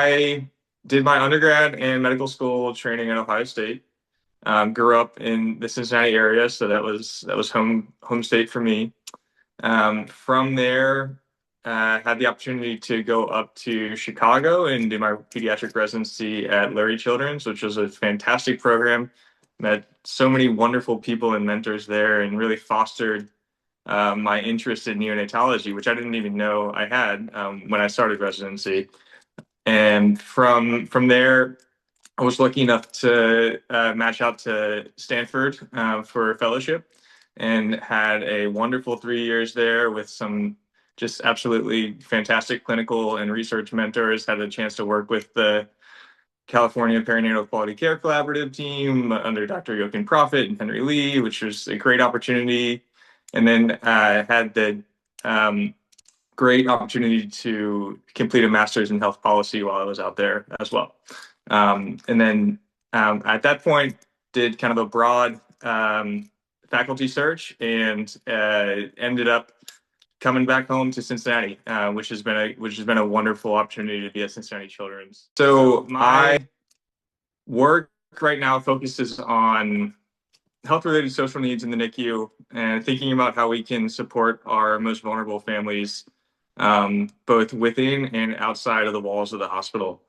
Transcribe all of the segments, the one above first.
I did my undergrad and medical school training at Ohio State. Grew up in the Cincinnati area, so that was home state for me. From there, had the opportunity to go up to Chicago and do my pediatric residency at Lurie Children's, which was a fantastic program. Met so many wonderful people and mentors there, and really fostered my interest in neonatology, which I didn't even know I had when I started residency. And from there, I was lucky enough to match out to Stanford for a fellowship, and had a wonderful 3 years there with some just absolutely fantastic clinical and research mentors. Had a chance to work with the California Perinatal Quality Care Collaborative team under Dr. Jochen Profit and Henry Lee, which was a great opportunity. And then had the great opportunity to complete a master's in health policy while I was out there as well. And then at that point, did kind of a broad faculty search, and ended up coming back home to Cincinnati, which has been a wonderful opportunity to be at Cincinnati Children's. So my work right now focuses on health-related social needs in the NICU, and thinking about how we can support our most vulnerable families, both within and outside of the walls of the hospital.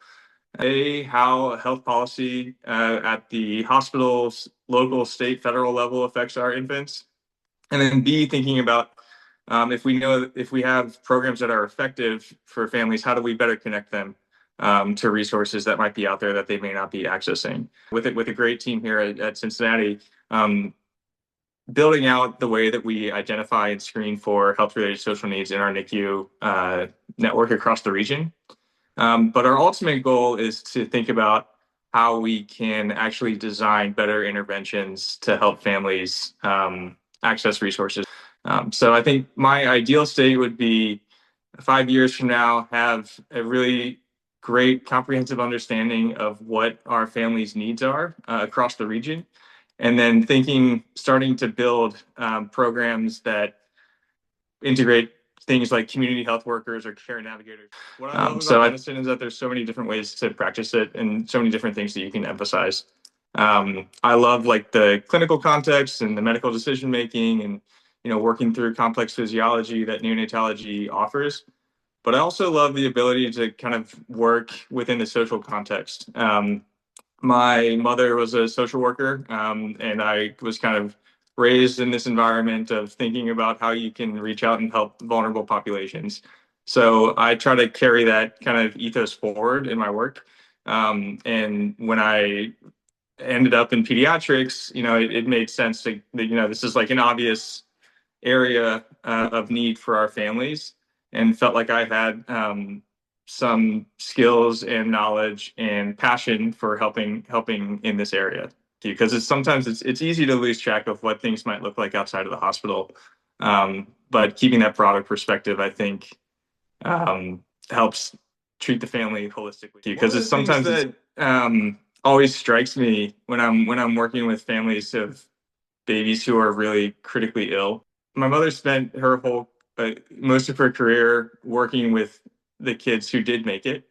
A, how health policy at the hospital's local, state, federal level affects our infants. And then B, thinking about if we have programs that are effective for families, how do we better connect them to resources that might be out there that they may not be accessing. With a great team here at Cincinnati, building out the way that we identify and screen for health-related social needs in our NICU network across the region. But our ultimate goal is to think about how we can actually design better interventions to help families access resources. So I think my ideal state would be 5 years from now, have a really great comprehensive understanding of what our families' needs are across the region, and then starting to build programs that integrate things like community health workers or care navigators. What I love about medicine is that there's so many different ways to practice it, and so many different things that you can emphasize. I love like the clinical context and the medical decision making, and working through complex physiology that neonatology offers. But I also love the ability to kind of work within the social context. My mother was a social worker, and I was kind of raised in this environment of thinking about how you can reach out and help vulnerable populations. So I try to carry that kind of ethos forward in my work. And when I ended up in pediatrics, it made sense to, this is like an obvious area of need for our families, and felt like I had some skills and knowledge and passion for helping in this area, because sometimes it's easy to lose track of what things might look like outside of the hospital. But keeping that broader perspective, I think, helps treat the family holistically, because it's sometimes that always strikes me when I'm working with families of babies who are really critically ill. My mother spent her whole most of her career working with the kids who did make it.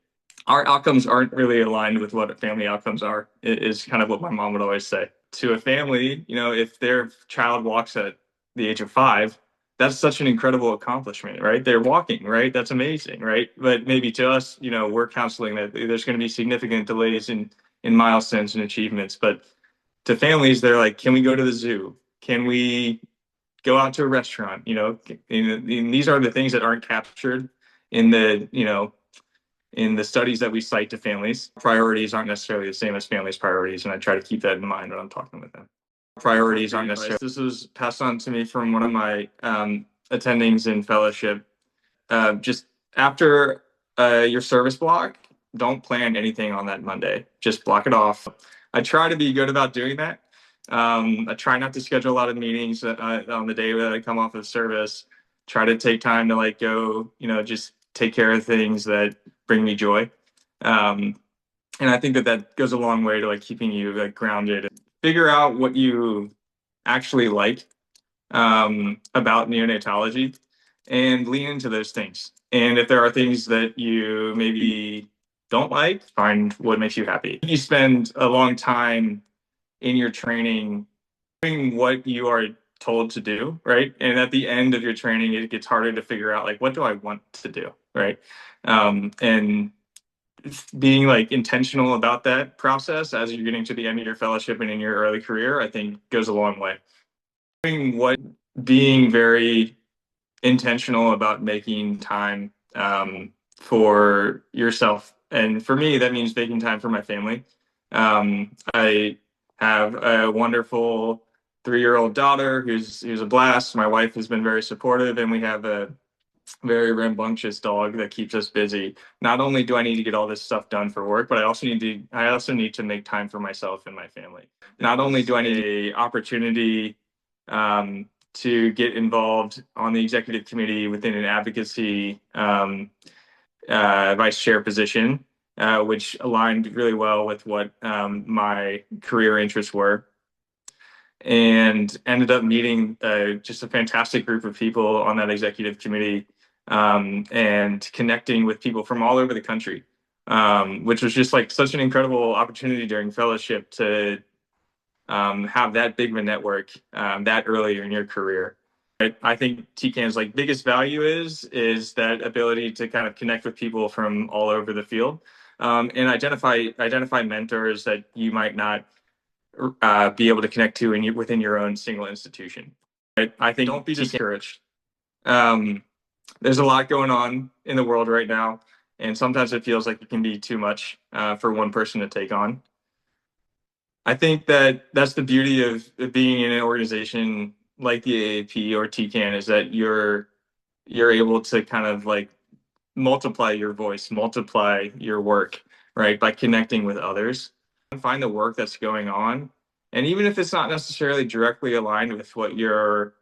Our outcomes aren't really aligned with what family outcomes are, is kind of what my mom would always say. To a family, if their child walks at the age of 5, that's such an incredible accomplishment, right? They're walking, right? That's amazing, right? But maybe to us, we're counseling that there's going to be significant delays in milestones and achievements. But to families, they're like, can we go to the zoo? Can we go out to a restaurant? And these are the things that aren't captured in the studies that we cite to families. Priorities aren't necessarily the same as families' priorities, and I try to keep that in mind when I'm talking with them. Priorities aren't necessarily. This was passed on to me from one of my attendings in fellowship. Just after your service block, don't plan anything on that Monday. Just block it off. I try to be good about doing that. I try not to schedule a lot of meetings on the day that I come off of service. Try to take time to go, just take care of things that bring me joy. And I think that goes a long way to keeping you grounded. Figure out what you actually like about neonatology, and lean into those things. And if there are things that you maybe don't like, find what makes you happy. You spend a long time in your training doing what you are told to do, right? And at the end of your training, it gets harder to figure out like, what do I want to do, right? And being like intentional about that process as you're getting to the end of your fellowship and in your early career, I think goes a long way. Being very intentional about making time for yourself. And for me, that means making time for my family. I have a wonderful 3-year-old daughter who's a blast. My wife has been very supportive, and we have a very rambunctious dog that keeps us busy. Not only do I need to get all this stuff done for work, but I also need to make time for myself and my family. Not only do I need a opportunity to get involved on the executive committee within an advocacy vice chair position, which aligned really well with what my career interests were, and ended up meeting just a fantastic group of people on that executive committee, and connecting with people from all over the country, which was just like such an incredible opportunity during fellowship to have that big of a network that earlier in your career. I think TECaN's like biggest value is that ability to kind of connect with people from all over the field, and identify mentors that you might not be able to connect to within your own single institution. Right? I think don't be discouraged. There's a lot going on in the world right now, and sometimes it feels like it can be too much for one person to take on. I think that's the beauty of being in an organization like the AAP or TECaN, is that you're able to kind of like multiply your voice, multiply your work, right, by connecting with others. Find the work that's going on, and even if it's not necessarily directly aligned with what your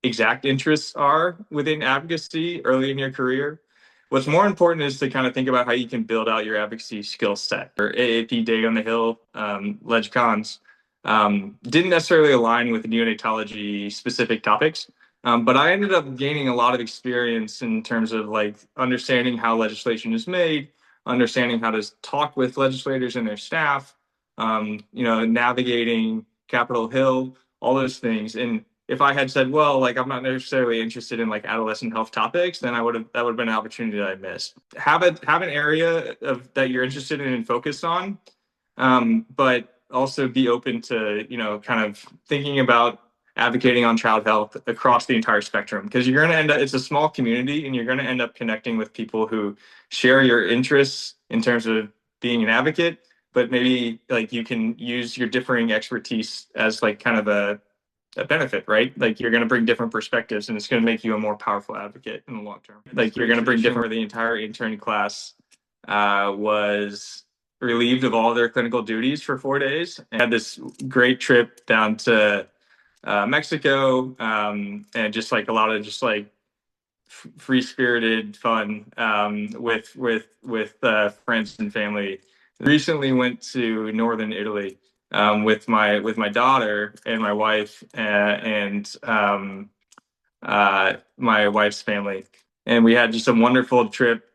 exact interests are within advocacy early in your career, what's more important is to kind of think about how you can build out your advocacy skill set. Or AAP Day on the Hill, LegCons, didn't necessarily align with neonatology specific topics, but I ended up gaining a lot of experience in terms of like understanding how legislation is made, understanding how to talk with legislators and their staff, navigating Capitol Hill, all those things. And if I had said, well, like I'm not necessarily interested in like adolescent health topics, then that would have been an opportunity that I missed. Have an area that you're interested in and focused on, but also be open to kind of thinking about advocating on child health across the entire spectrum, because you're going to end up, it's a small community, and you're going to end up connecting with people who share your interests in terms of being an advocate, but maybe like you can use your differing expertise as like kind of a benefit, right? Like you're going to bring different perspectives, and it's going to make you a more powerful advocate in the long term. Like you're going to bring different. The entire intern class was relieved of all their clinical duties for 4 days, and had this great trip down to Mexico, and just like a lot of just like free spirited fun with friends and family. Recently went to northern Italy with my daughter and my wife, and my wife's family, and we had just a wonderful trip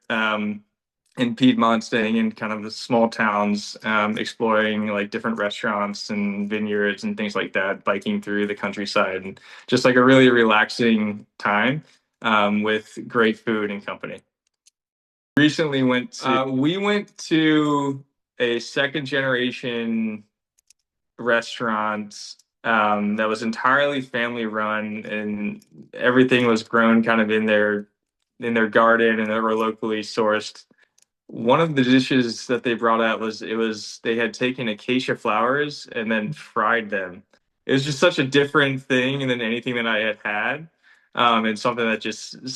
in Piedmont, staying in kind of the small towns, exploring like different restaurants and vineyards and things like that, biking through the countryside, and just like a really relaxing time with great food and company. Recently we went to a second generation restaurant that was entirely family run, and everything was grown kind of in their garden, and they were locally sourced. One of the dishes that they brought out was they had taken acacia flowers and then fried them. It was just such a different thing than anything that I had had, and something that just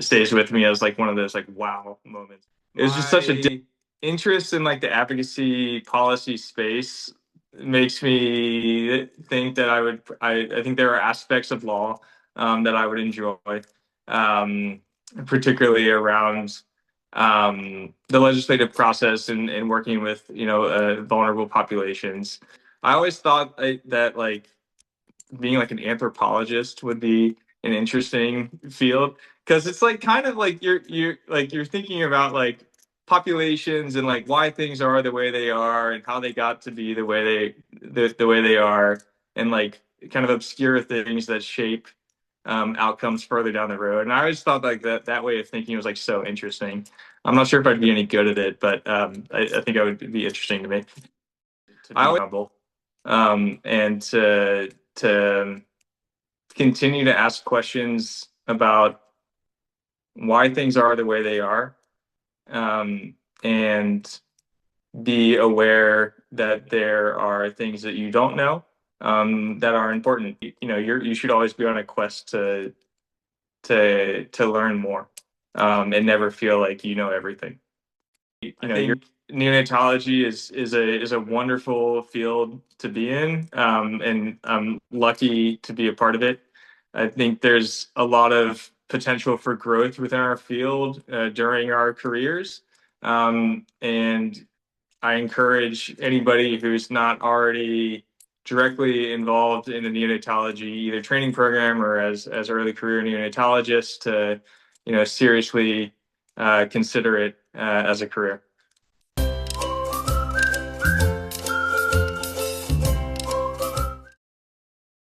stays with me as like one of those like wow moments. It was just such a interest in like the advocacy policy space makes me think that I think there are aspects of law that I would enjoy, particularly around the legislative process and working with vulnerable populations. I always thought that like being like an anthropologist would be an interesting field because it's like kind of like you're thinking about like populations and like why things are the way they are and how they got to be the way the way they are, and like kind of obscure things that shape outcomes further down the road. And I always thought like that way of thinking was like so interesting. I'm not sure if I'd be any good at it, but I think it would be interesting to me. To be humble, and to continue to ask questions about why things are the way they are, and be aware that there are things that you don't know, that are important. You know, you should always be on a quest to learn more, and never feel like you know everything. You know, your neonatology is a wonderful field to be in, and I'm lucky to be a part of it. I think there's a lot of potential for growth within our field during our careers, and I encourage anybody who's not already directly involved in the neonatology, either training program or as early career neonatologists, to seriously consider it as a career.